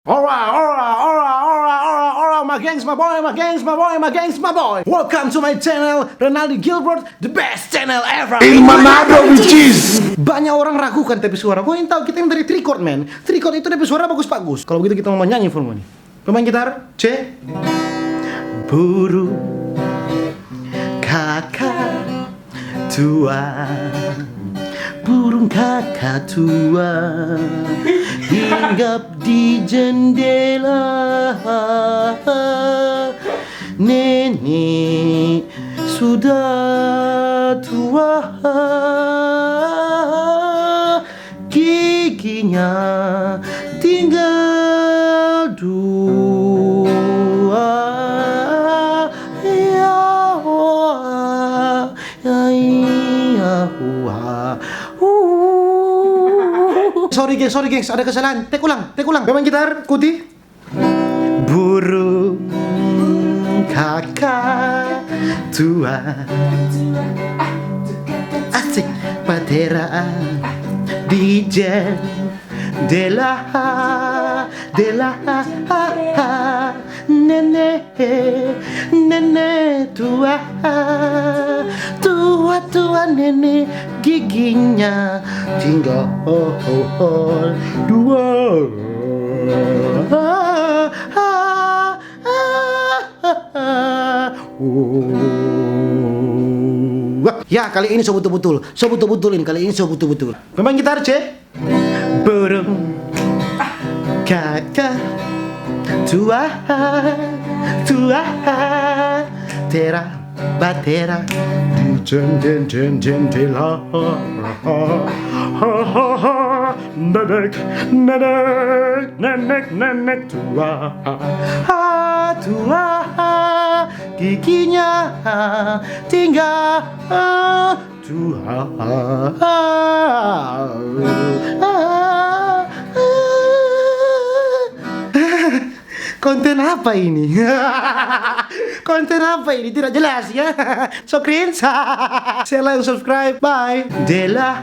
Alright, my gangs, my boy, my gangs, my boy, my gangs, my boy. Welcome to my channel, Renaldi Gilbert, the best channel ever. In Manado, which is. Banyak orang ragukan tapi suara. Kau yang tahu kita yang dari tricot, man. Tricot itu tapi suara bagus-bagus. Kalau begitu kita mau nyanyi for money. Pemain gitar, C. Burung kakak tua, burung kakak tua hinggap di jendela. Nenek sudah tua, giginya tinggal dua. Sorry gengs, ada kesalahan. Tek ulang. Pemain gitar, Kuti. Burung kakak tua, asik patera di jendela. Nenek tua nenek giginya tinggal dua. Ya, kali ini so betul-betul Pemain gitar, C. Burung kakak tua tera batera jendela. Nenek tua giginya tinggal dua. Konten apa ini? Konten apa ini? Tidak jelas ya. So cringe. Share, like, subscribe. Bye. Dela.